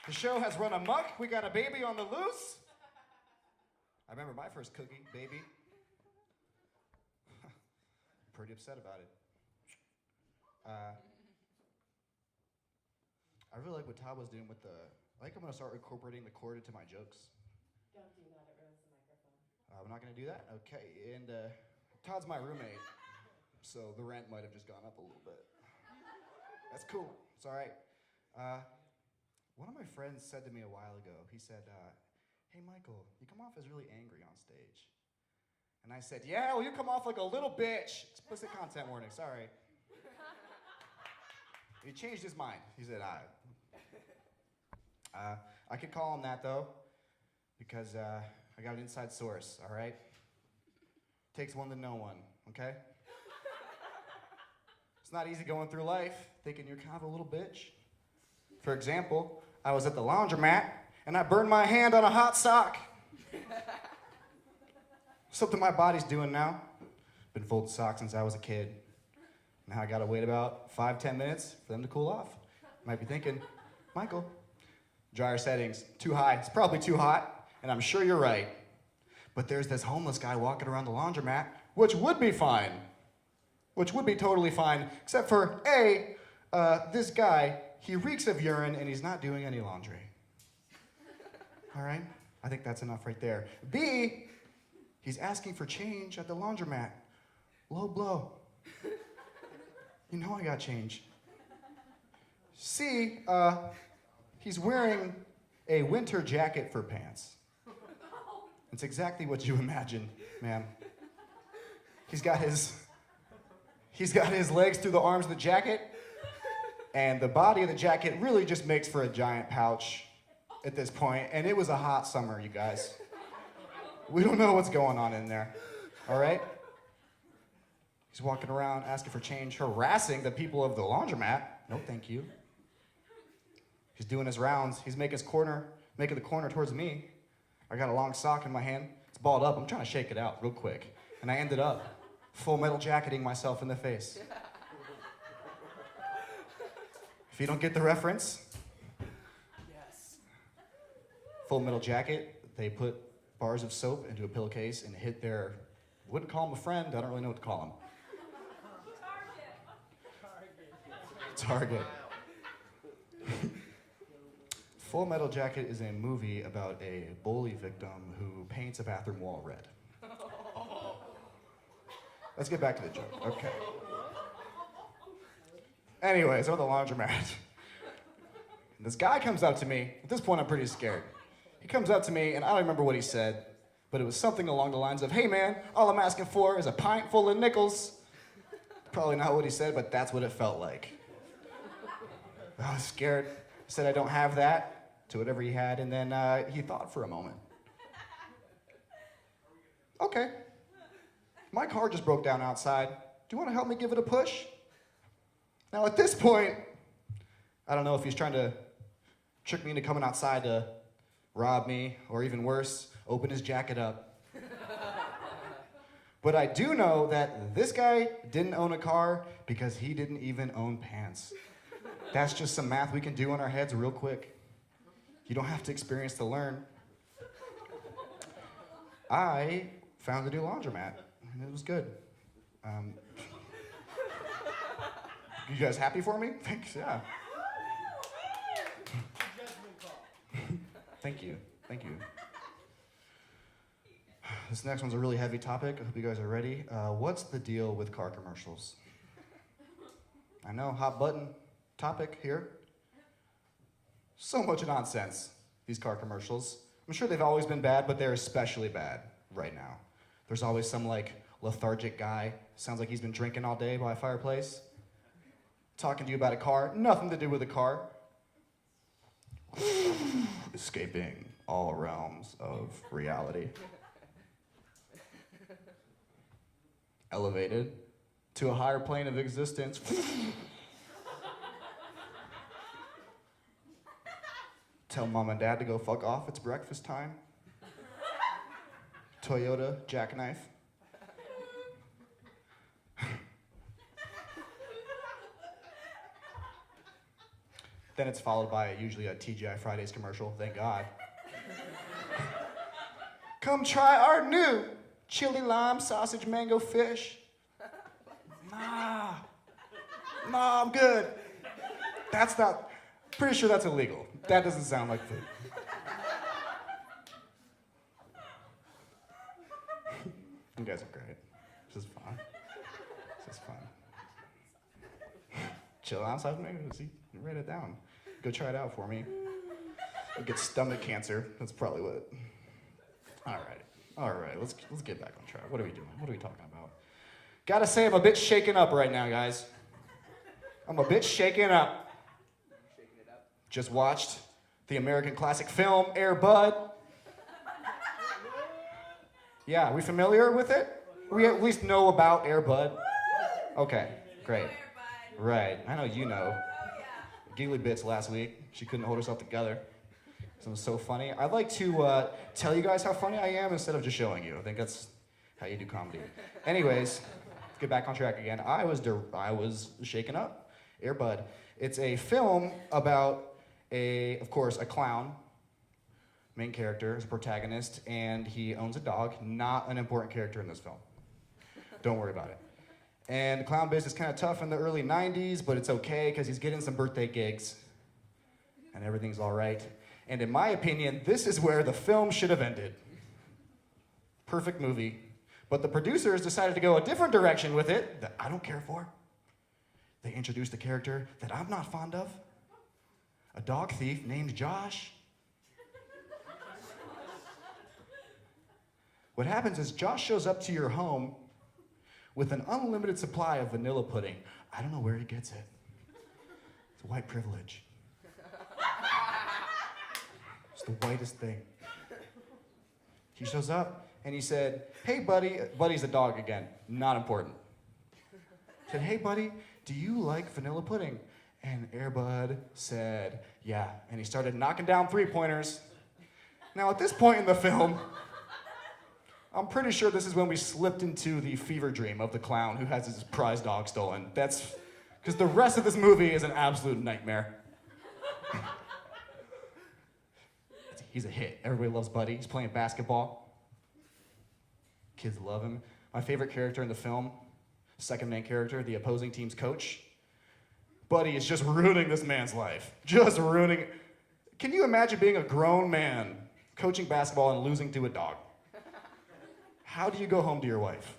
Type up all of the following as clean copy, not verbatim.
The show has run amok. We got a baby on the loose. I remember my first cookie, baby. Pretty upset about it. I really like what Todd was doing with the. I think I'm gonna start incorporating the cord into my jokes. Don't do that, it ruins the microphone. We're not gonna do that? Okay, and Todd's my roommate, so the rent might have just gone up a little bit. That's cool, it's all right. One of my friends said to me a while ago, he said, hey Michael, you come off as really angry on stage. And I said, yeah, well you come off like a little bitch. Explicit content warning, sorry. He changed his mind. He said, I could call him that though, because I got an inside source, all right? Takes one to know one, okay? It's not easy going through life thinking you're kind of a little bitch. For example, I was at the laundromat and I burned my hand on a hot sock. Something my body's doing now. Been folding socks since I was a kid. Now I gotta wait about 5-10 minutes for them to cool off. Might be thinking, Michael, dryer settings, too high. It's probably too hot, and I'm sure you're right. But there's this homeless guy walking around the laundromat, which would be fine. Which would be totally fine, except for A, this guy, he reeks of urine and he's not doing any laundry. All right? I think that's enough right there. B, he's asking for change at the laundromat. Low blow. You know I got change. C, he's wearing a winter jacket for pants. It's exactly what you imagine, ma'am. He's got his legs through the arms of the jacket, and the body of the jacket really just makes for a giant pouch at this point, and it was a hot summer, you guys. We don't know what's going on in there, all right? He's walking around asking for change, harassing the people of the laundromat. No, thank you. He's doing his rounds. He's making the corner towards me. I got a long sock in my hand. It's balled up. I'm trying to shake it out real quick. And I ended up full metal jacketing myself in the face. If you don't get the reference, Yes. Full Metal Jacket, they put bars of soap into a pillowcase and hit their, wouldn't call him a friend, I don't really know what to call him. Target. Full Metal Jacket is a movie about a bully victim who paints a bathroom wall red. Let's get back to the joke. Okay. Anyways, I'm at the laundromat. This guy comes up to me. At this point, I'm pretty scared. He comes up to me, and I don't remember what he said, but it was something along the lines of, hey man, all I'm asking for is a pint full of nickels. Probably not what he said, but that's what it felt like. I was scared. Said I don't have that, to whatever he had, and then he thought for a moment. Okay. My car just broke down outside. Do you want to help me give it a push? Now at this point, I don't know if he's trying to trick me into coming outside to rob me, or even worse, open his jacket up. But I do know that this guy didn't own a car because he didn't even own pants. That's just some math we can do in our heads real quick. You don't have to experience to learn. I found a new laundromat, and it was good. You guys happy for me? Thanks, yeah. Thank you. This next one's a really heavy topic. I hope you guys are ready. What's the deal with car commercials? I know, hot button topic here. So much nonsense, these car commercials. I'm sure they've always been bad, but they're especially bad right now. There's always some like lethargic guy, sounds like he's been drinking all day by a fireplace, talking to you about a car, nothing to do with a car. Escaping all realms of reality. Elevated to a higher plane of existence. Tell mom and dad to go fuck off, it's breakfast time. Toyota jackknife. Then it's followed by usually a TGI Fridays commercial, thank God. Come try our new chili lime sausage mango fish. Nah, I'm good. That's not, pretty sure that's illegal. That doesn't sound like food. You guys are great. This is fun. This is fun. Chill out, sausage mango. See, write it down. Go try it out for me. You get stomach cancer. That's probably what. All right. Let's get back on track. What are we doing? What are we talking about? Gotta say, I'm a bit shaken up right now, guys. I'm a bit shaken up. Shaking it up. Just watched the American classic film Air Bud. Yeah, are we familiar with it? We at least know about Air Bud. Okay, great. Right, I know you know. Giggly Bits last week. She couldn't hold herself together. It was so funny. I'd like to tell you guys how funny I am instead of just showing you. I think that's how you do comedy. Anyways, let's get back on track again. I was shaken up. Air Bud. It's a film about of course, a clown. Main character is a protagonist, and he owns a dog. Not an important character in this film. Don't worry about it. And the clown biz is kind of tough in the early 90s, but it's okay because he's getting some birthday gigs, and everything's all right. And in my opinion, this is where the film should have ended. Perfect movie. But the producers decided to go a different direction with it that I don't care for. They introduced a character that I'm not fond of. A dog thief named Josh. What happens is Josh shows up to your home with an unlimited supply of vanilla pudding. I don't know where he gets it. It's white privilege. It's the whitest thing. He shows up and he said, hey buddy, buddy's a dog again, not important. He said, hey buddy, do you like vanilla pudding? And Air Bud said, yeah. And he started knocking down three-pointers. Now at this point in the film, I'm pretty sure this is when we slipped into the fever dream of the clown who has his prize dog stolen. That's because the rest of this movie is an absolute nightmare. He's a hit. Everybody loves Buddy. He's playing basketball. Kids love him. My favorite character in the film, second main character, the opposing team's coach. Buddy is just ruining this man's life. Just ruining. Can you imagine being a grown man coaching basketball and losing to a dog? How do you go home to your wife?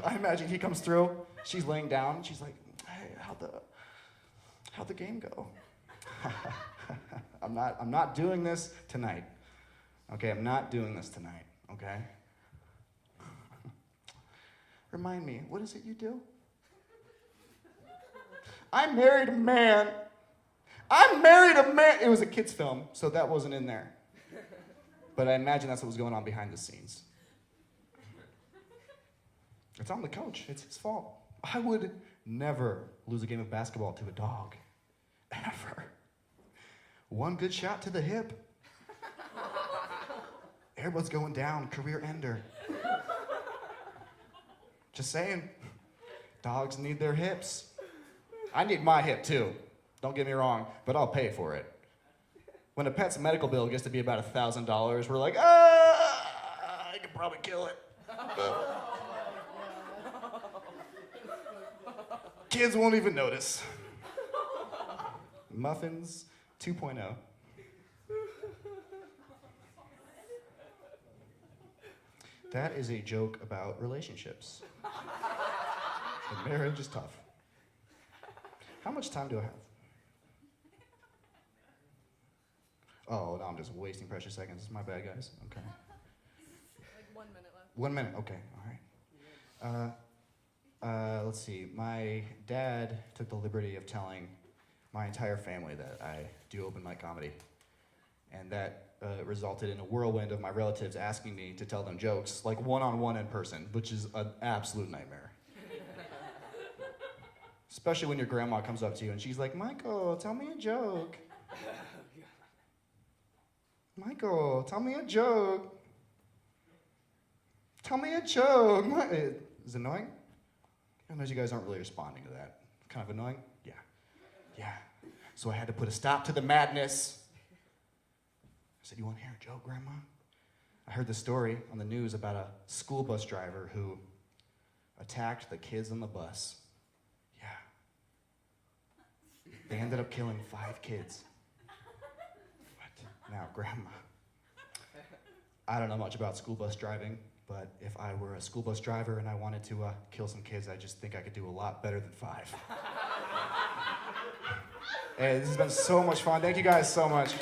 I imagine he comes through, she's laying down, she's like, hey, how'd the game go? I'm not doing this tonight. Okay, I'm not doing this tonight, okay? Remind me, what is it you do? I married a man. It was a kid's film, so that wasn't in there. But I imagine that's what was going on behind the scenes. It's on the coach. It's his fault. I would never lose a game of basketball to a dog. Ever. One good shot to the hip. Air Bud's going down. Career ender. Just saying. Dogs need their hips. I need my hip too. Don't get me wrong, but I'll pay for it. When a pet's medical bill gets to be about $1,000, we're like, I could probably kill it. Kids won't even notice. Muffins 2.0. That is a joke about relationships. And marriage is tough. How much time do I have? Oh, no, I'm just wasting precious seconds. My bad, guys. Okay. Like 1 minute left. 1 minute, okay, all right. Let's see. My dad took the liberty of telling my entire family that I do open mic comedy. And that resulted in a whirlwind of my relatives asking me to tell them jokes, like one-on-one in person, which is an absolute nightmare. Especially when your grandma comes up to you and she's like, Michael, tell me a joke. Michael, tell me a joke. Tell me a joke. Is it annoying? I know you guys aren't really responding to that. Kind of annoying? Yeah. Yeah. So I had to put a stop to the madness. I said, you want to hear a joke, Grandma? I heard the story on the news about a school bus driver who attacked the kids on the bus. Yeah. They ended up killing 5 kids. What? Now, Grandma, I don't know much about school bus driving, but if I were a school bus driver and I wanted to kill some kids, I just think I could do a lot better than 5. Hey, this has been so much fun. Thank you guys so much.